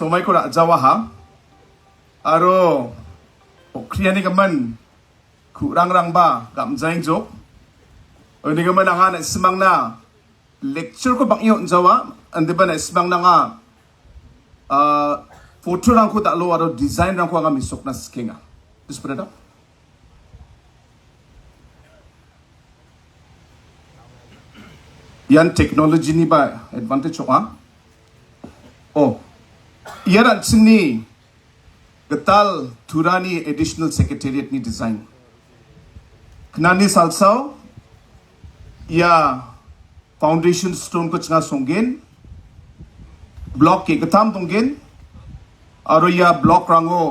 somai ko jawa ha aro kriani gaman kurang ba gamjaing jok oni gaman anga na simang na lecture ko bang iyo jawa ande ba na simang na nga photo rang ko da lo aro design rang ko nga misok na skinga dispada da yan technology ni ba advantage ko ha oh yaran sini gatal Turani additional secretariat ni design knani salsao ya foundation stone ko changa songgen block ke gatam tonggen aro ya block rango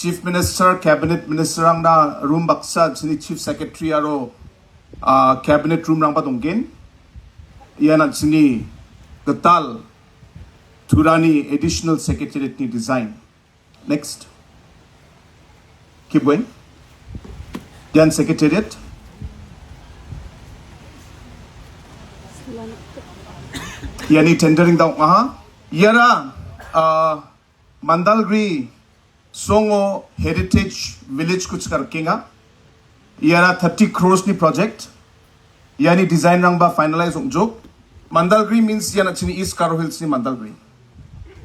chief minister cabinet minister rang na room baksa sini chief secretary aro cabinet room rang ba tonggen yan sini gatal Turani additional secretariat ni design. Next. Keep going. Yan secretariat. Yani tendering daw aha. Yara Mandalgri Songo Heritage Village kuch karkenga. Yara 30 crores ni project. Yani design rang ba finalize ongjok. Mandalgri means yan actually East Karo Hills ni Mandalgri.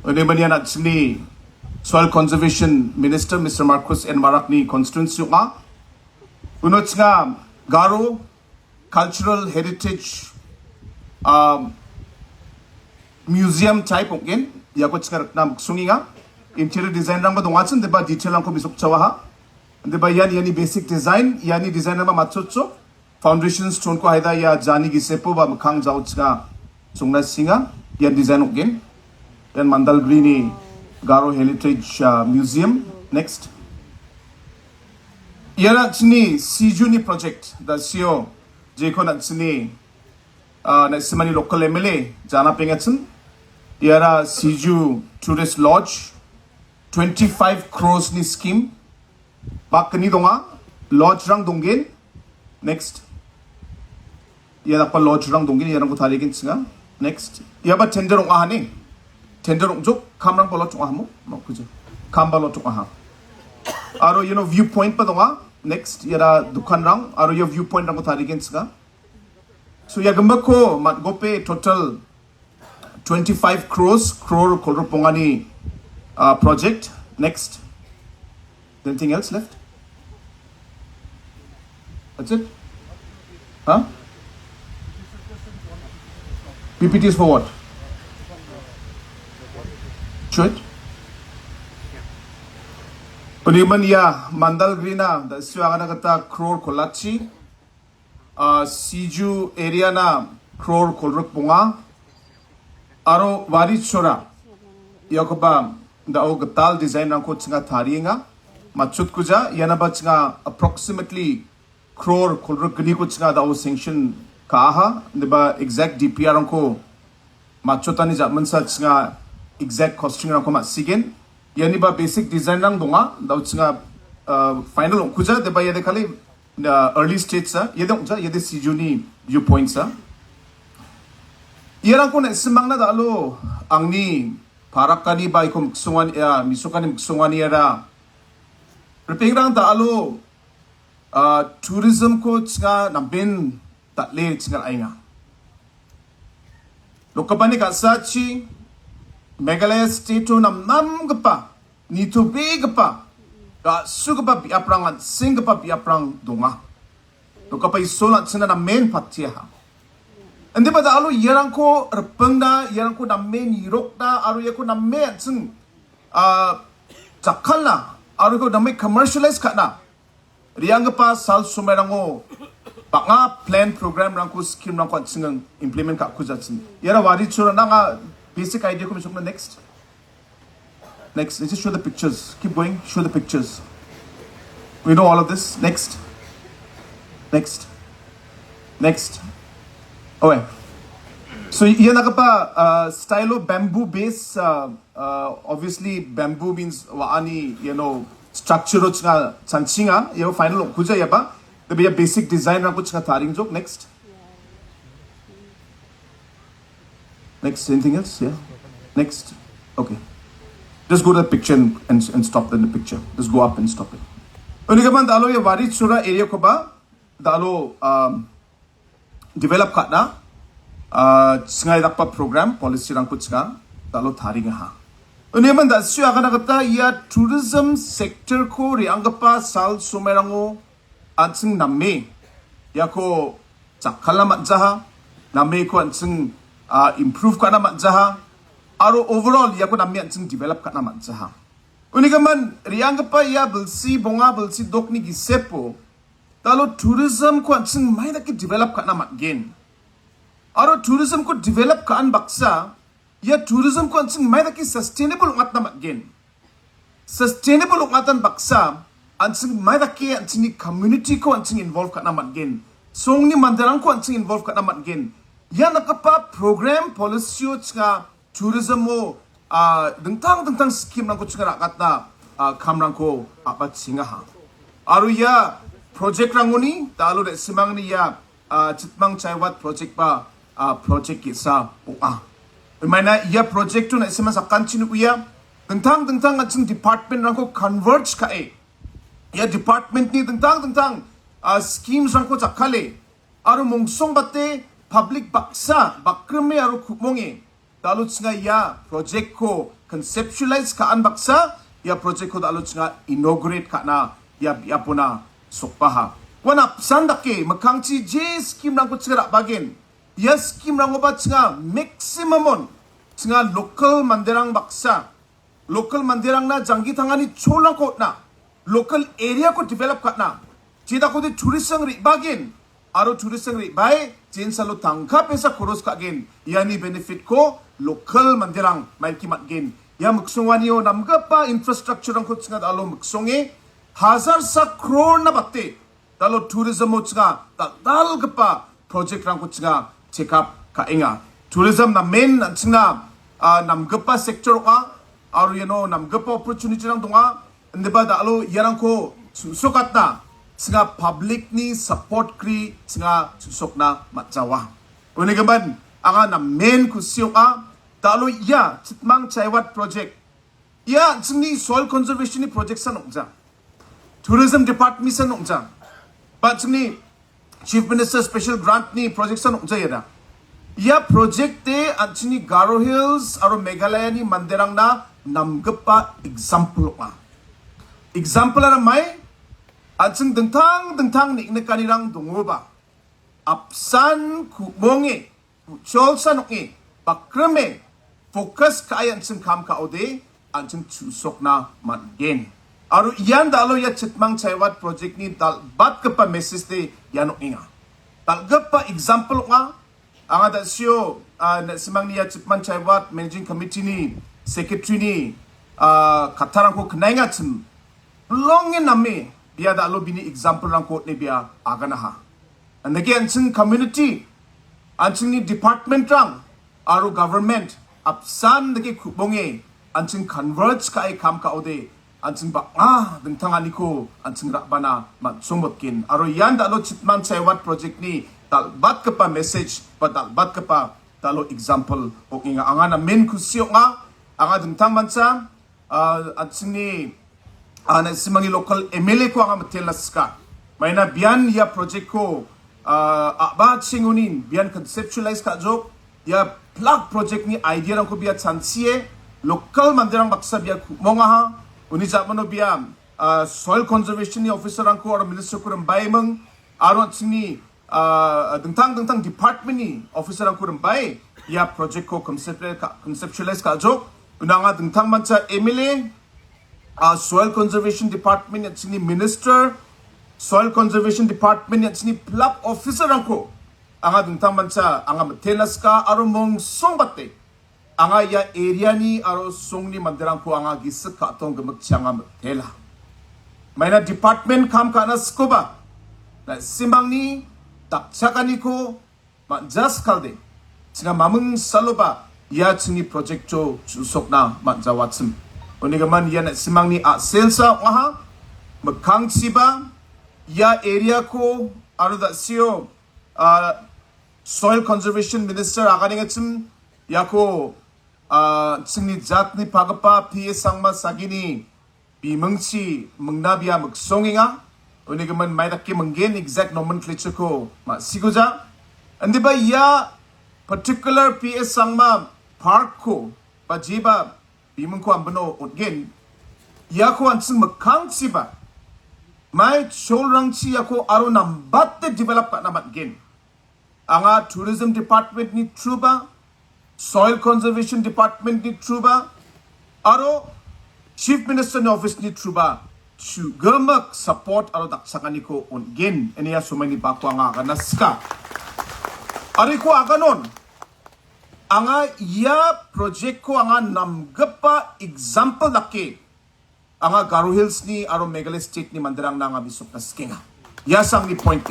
Oni yan actually Soil Conservation Minister Mr. Marcos N. Marakni constituency nga. Unot nga Garo Cultural Heritage Museum type again. Yakot nga nam sungi nga. Interior design rang ba dongatsun diba detail lang ko bisok chawa ha. Diba yani basic design yani design rang ba matsotso. Foundation stone ko haida ya jani gisepo ba makhang jaw nga sungna singa yan design again. Then Mandalgri ni Garo Heritage Museum. Next. Yara chini Siju ni project. The CEO Jeko na chini na simani local MLA jana pengatsun. Yara Siju Tourist Lodge 25 crores ni scheme. Bakani donga lodge rang donggen. Next. Yara pa lodge rang donggen yarang ko thaligin singa. Next. Yaba tender ong ahani. Tender juk kamrang balot tung ahmo no kujo kam balot tung aha aro viewpoint pa donga next yara dukan rang aro yo viewpoint rang ko tarigen sga so ya gamba ko mat gope total 25 crore kolro pongani project. Next. Anything else left? That's it? Huh? PPT is for what? Should? Paniman ya Mandalgri na da siya na kata crore kolachi Siju area na crore kolrok punga aro wari chora yakoba da o gatal design rang ko chinga tharinga machut kuja yana ba chinga approximately crore kolrok gni ko chinga da o sanction kaha ba exact DPR rang ko machutani jaman sa chinga exact costing rang ko masigen yani ba basic design rang donga da chinga final kuja de ba yede khali early stage sa yede ongja yede sijuni viewpoint sa yerang ko na simang na dalo angni parakani ba ikom sungan ya misukani sungan era repingrang dalo tourism ko chinga nambin tatle chinga ainga lokapani ka sachi Meghalaya state nam gapa nito big gapa ka sugapa biaprang at singapa biaprang donga lokapay solat sina na main patia ha andi ba dalo yerang ko repengda yerang ko na main yirokda aru yako na main sing jakalna aru ko na main commercialize kana riang gapa sal sumerango banga plan program rangko scheme rangko singang implement ka kujatsin yara wari chura nga basic idea ko misukna next let's just show the pictures, keep going, show the pictures. We know all of this. Next. Okay, so here nakapa style of bamboo base obviously bamboo means waani structure ro changa chanchinga yo final kuja yaba the be basic design rang ko changa taring jok. Next, anything else? Yeah, next. Okay, Just go to the picture and stop in the picture. Just go up and stop it. Unikaman dalo ya warit sura area ko ba dalo develop katna singai dakpa program policy rang kuchga dalo tharing ha. Unikaman dasyu akan agata ya tourism sector ko riangapa sal sumerango ansing namme ya ko chakhala matjaha namme ko ansing improve kana matjaha aro overall ya ko namme ansing develop kana matjaha. Unikaman riangapa ya belsi bonga belsi dokni gisepo dalo tourism ko ansing mai da ki develop kana matgen aro tourism ko develop kan baksa ya tourism ko ansing mai da ki sustainable ngat na matgen sustainable ngatan baksa ansing mai da ki ansing ni community ko ansing involve kana matgen song ni mandarang ko ansing involve kana matgen ya nakapa program policy nga tourism mo dengtang scheme rangko chinga rakatna kamrang ko apat singa ha aru ya project rangoni talo de simang ni ya chitmang chaiwat project ba project kisa mana ya project tu na simang sakan chinu ya dengtang ngaching department rangko converge ka ya department ni dengtang schemes rangko chakhale aru mongsong bate public baksa bakrme aru khupmonge dalo chinga ya project ko conceptualize ka an baksa ya project ko dalo chinga inaugurate ka na ya puna sokpaha wana sandake makangchi je scheme rang ko chinga bagin ya scheme rang ba chinga maximum on chinga local manderang baksa local manderang na jangi thangani cholang ko na local area ko develop ka na jida ko de tourism ri bagin aro tourism ri bai jen salo tangka pesa koros ka gen yani benefit ko local mandirang maiki matgen ya muksongwaniyo namgapa infrastructure ang kutsinga dalo muksonge hazar sa crore na batte dalo tourism mo tsinga dal gapa project rang kutsinga check up kainga tourism na main tsinga namgapa sector ka aro yano namgapa opportunity rang donga ndiba dalo yarang ko susukatna singa public ni support kri singa susok na matjawa unigaman anga na main kusyo dalo ya chitmang chaiwat project ya chingni soil conservation ni project sa nongja tourism department sa nongja ba chingni chief minister special grant ni project sa nongja yada ya project te chingni Garo Hills aro Meghalaya ni manderang na namgapa example example ara mai anjing dengtang ni kanirang dungoba apsan kubonge cholsa noki bakreme focus kaya anjing kam ka ode anjing chusok na matgen aru iyan dalo ya chitmang chaiwat project ni dal bat kapa message de yano inga dal gapa example nga anga da sio na simang ni ya chitmang chaiwat managing committee ni secretary ni katarang ko knainga chim longin nami biya da lo bini example rang ko ne biya agana ha and again anjing community anjing ni department rang aro government apsan deke kubonge anjing converge ka kam ka ode anjing ba dengtang aniko anjing rakbana matsumotkin aro yan da lo chitman chaiwat project ni talbat ka pa message pa talbat ka pa talo example o inga anga na main kusyo nga anga dengtang bansa anjing ni na simangi local MLA ko ang matelas ka may na biyan ya project ko abat singunin biyan conceptualize ka jok ya plug project ni idea rang ko biya chansie local mandirang baksa biya monga ha uni japano biya soil conservation ni officer rang ko or minister ko bai meng aro sini dengtang department ni officer rang ko bai ya project ko conceptualize ka jok unanga dengtang mancha MLA soil conservation department at sini minister soil conservation department at sini plug officer angko anga dungtang bansa anga matelas ka aro mong song batte anga ya area ni aro song ni manderang ko anga gisak ka tong gemak changa matela maina department kam kana skoba na simbang ni takchakani ko manjas kalde singa mamung saloba ya chini project jo jusok na manjawatsim Unigaman yan simang ni sensa waha magkang siba ya area ko aro da siyo soil conservation minister akaning atsim ya ko singni jatni pagapa pie sangma sagini bimengchi mengnabia meksonginga unigaman maidaki mengen exact nomenclature ko ma siguja andi ba ya particular PS sangma park ko ba jiba bimeng ko ambano otgen ya ko ansing mekang siba mai cholrang chi ya ko aro nambat develop pa namat gen anga tourism department ni truba soil conservation department ni truba aro chief minister ni office ni truba chu gamak support aro daksakani ko ongen enia sumani bakwa nga kanaska ari ko aganon anga ya project ko anga namgapa example dake anga Garo Hills ni aro Meghalaya state ni mandirang na nga bisok kaskinga ya sang ni point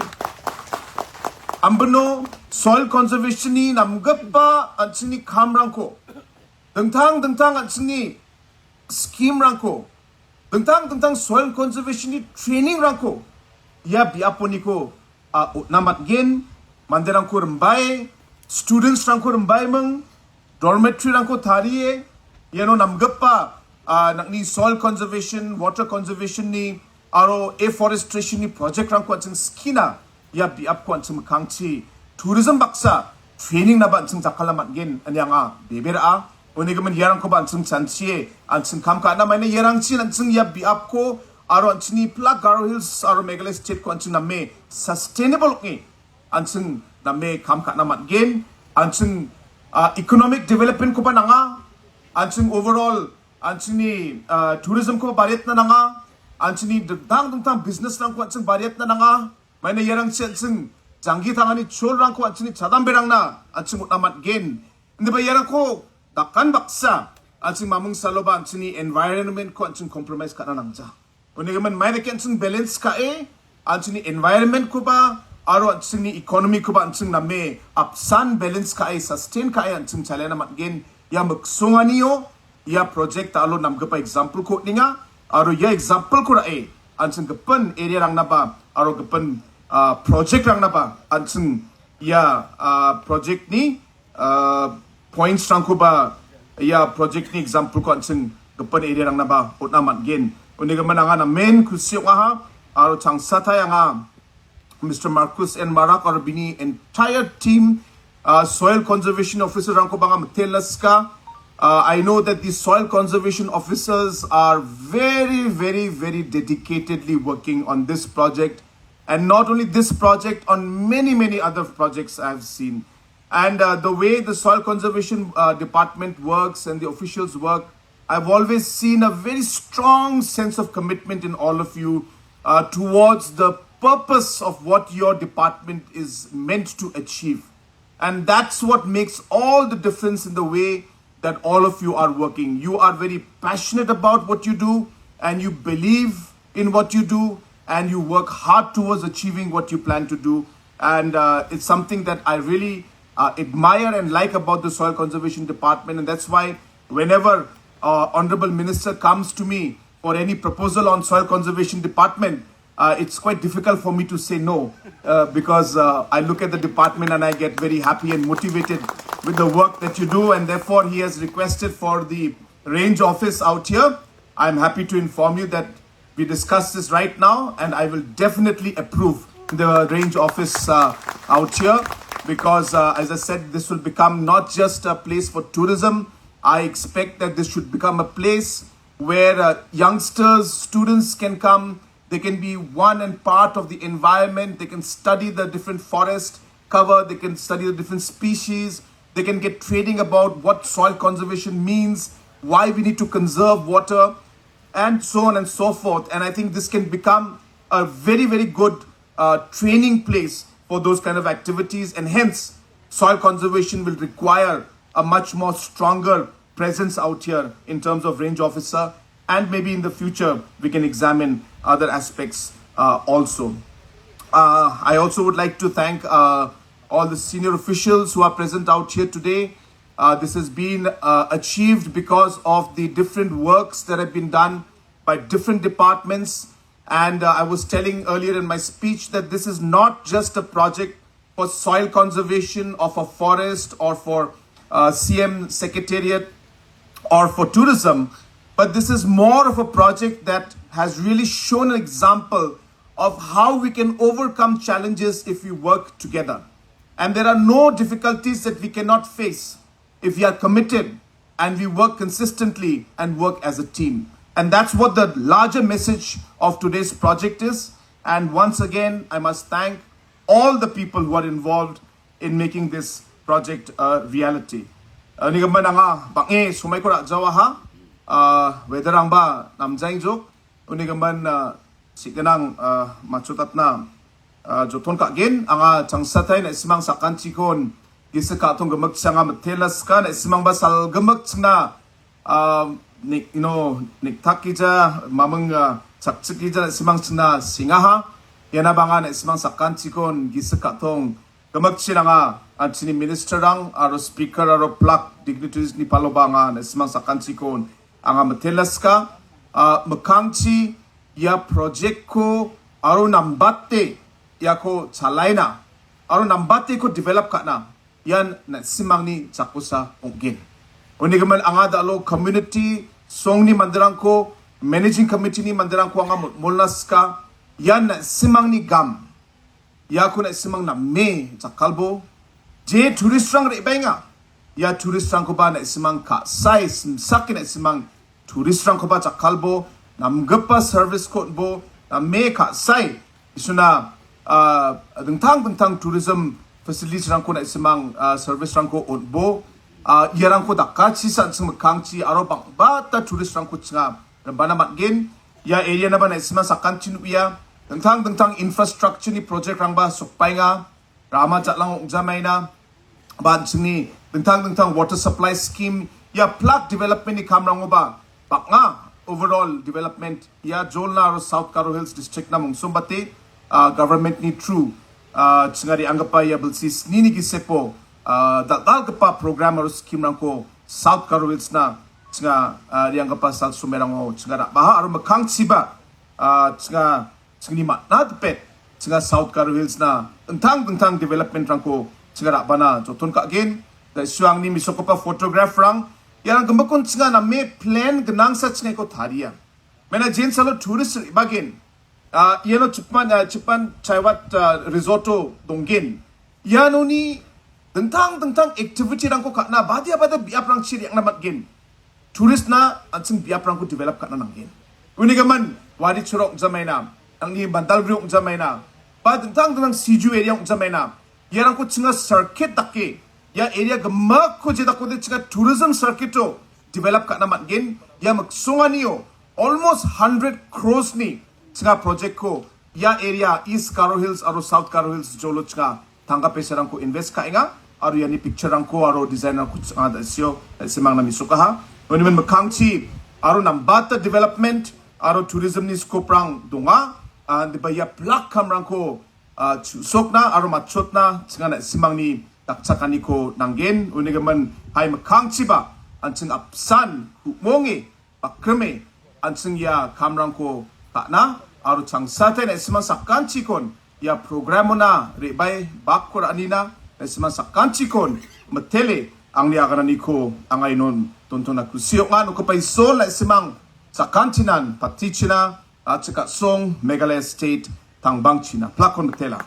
ambano soil conservation ni namgapa anchini khamrang ko dengtang anchini scheme rang ko dengtang soil conservation ni training rang ko ya biaponi ko namat gen mandirang ko rembai students rang ko rembai meng dormitory rang ko thariye yano namgapa nakni soil conservation water conservation ni aro afforestation ni project rang ko anching skina ya biap ko anching kangchi tourism baksa training na ba anching zakalamat gen anyanga bebera unigaman yarang ko ba anching chanchie anching kamka na mai yarang chi anching ya biap ko aro anchini plug Garo Hills aro Meghalaya state ko anching namme sustainable ni anching namme kamka na mat gen anching economic development ko ba nanga anching overall anchini tourism ko bariat na nanga anchini dang business lang ko anching bariat na nanga may na yarang chi anching janggi tangani chol rang ko anchini chadamberang na anching utamat gen hindi ba yarang ko dakan baksa anching mamung saloba anchini environment ko anching compromise ka na nangja unigaman may na anching balance ka anchini environment ko ba aro anching economy ko ba anching namme upsan balance ka sustain ka anching chalena matgen ya magsunganiyo ya project alo namgapa example ko ninga aro ya example ko rae anching gapan area rang na ba aro gapan project rang na ba anching ya project ni points rang ko ba ya project ni example ko anching gapan area rang na ba utna matgen unigaman nga na main kusyo nga aro changsa taya nga Mr. Marcus and Marak or bini entire team soil conservation officer rang ko ba nga matelas ka I know that the soil conservation officers are very dedicatedly working on this project and not only this project on many other projects I've seen and the way the soil conservation department works and the officials work I've always seen a very strong sense of commitment in all of you towards the purpose of what your department is meant to achieve and that's what makes all the difference in the way that all of you are working. You are very passionate about what you do and you believe in what you do and you work hard towards achieving what you plan to do and it's something that I really admire and like about the soil conservation department and that's why whenever Honorable Minister comes to me for any proposal on soil conservation department it's quite difficult for me to say no because I look at the department and I get very happy and motivated with the work that you do and therefore he has requested for the range office out here. I'm happy to inform you that we discussed this right now and I will definitely approve the range office out here because as I said this will become not just a place for tourism. I expect that this should become a place where youngsters, students can come. They can be one and part of the environment. They can study the different forest cover. They can study the different species. They can get training about what soil conservation means, why we need to conserve water, and so on and so forth. And I think this can become a very good training place for those kind of activities. And hence, soil conservation will require a much more stronger presence out here in terms of range officer. And maybe in the future, we can examine other aspects also. I also would like to thank all the senior officials who are present out here today. This has been achieved because of the different works that have been done by different departments. And I was telling earlier in my speech that this is not just a project for soil conservation of a forest or for CM Secretariat. or for tourism, but this is more of a project that has really shown an example of how we can overcome challenges if we work together. And there are no difficulties that we cannot face if we are committed and we work consistently and work as a team. And that's what the larger message of today's project is. And once again, I must thank all the people who are involved in making this project a reality. Ni gaman nga bangi sumay ko ra jawa ha whether ang ba namjay jok uni gaman sikanang machutat na joton ka again anga changsatay na ismang sakanchikon gisa ka tong gamag nga matelas ka na ismang basal gamag na niktakija mamang saksikija na ismang na singaha yanabanga na ismang sakanchikon gisa ka tong gamag nga at sini minister ang aro speaker aro plak dignitaries ni palobanga na ismang sakanchikon anga matelas ka makangchi ya project ko aro nambate ya ko chalaina aro nambate ko develop ka na yan na simang ni chakusa ongin unigaman anga dalo community song ni mandarang ko managing committee ni mandarang ko anga mulnas ka yan na simang ni gam ya ko na simang na me chakalbo je tourist rang re benga ya tourist rang ko ba na simang ka size sakin na simang tourist rang ko ba chakalbo namgapa service ko bo na me ka sai isuna dengtang tourism facilities rang ko na simang service rang ko bo yarang ko dakachi san sing kangchi aro bang bata tourist rang ko tsinga bana matgin ya area na ba na simang sakanchi nuya dengtang infrastructure ni project rang ba sukpai nga rama chatlang ongjamay na ban sini dengtang water supply scheme ya plug development ni kamrang ba bak nga overall development ya Jolna aro South Karo Hills district na mungsumbate government ni true tsingari anggapa ya belsis nini gisepo dal pa program aro scheme rangko South Karo Hills na tsinga ri anggapa sal sumerango tsinga baha aro makang siba tsinga tsingni matnat pet tsinga South Karo Hills na tentang development rangko tsinga bana joton ka again da suang ni misoko pa photograph rang yang gembakon tsinga na me plan genang sa tsinga ko tharia mena jen salo tourist bagin yano Japan Chaiwat Risotto dongin yano ni tentang activity rang ko kana badia biap rang chiri yang namat gen tourist na atsing biap rang ko develop kana nangin unigaman wadi churok jamaina ang ni bantal briok jamaina pa tentang siju area jamaina yarang ko tsinga circuit takke ya area gemak ko jeda ko de tsinga tourism circuit to develop ka naman gen ya magsunga niyo almost 100 crores ni tsinga project ko ya area East Karo Hills aro South Karo Hills jolo tsinga tangga peserang ko invest ka inga aro yani picture rang ko aro design rang ko tsinga da sio semang na misuka ha wenimen makangchi aro nambata development aro tourism ni scope rang dunga and ba ya plak kam rang ko sok na aro machot na tsinga na semang ni takchakani ko nanggen unigaman hai makangchi ba antsing apsan humongi pakreme antsing ya kamrang ko kana aro changsate na isman sakanchi kon ya programo na rebay bakor anina na isman sakanchi kon matele ang niaganani ko angay non tonton na kusio nga no kapay sol na ismang sakanchinan patichina at saka song Meghalaya State tangbang China plakon matela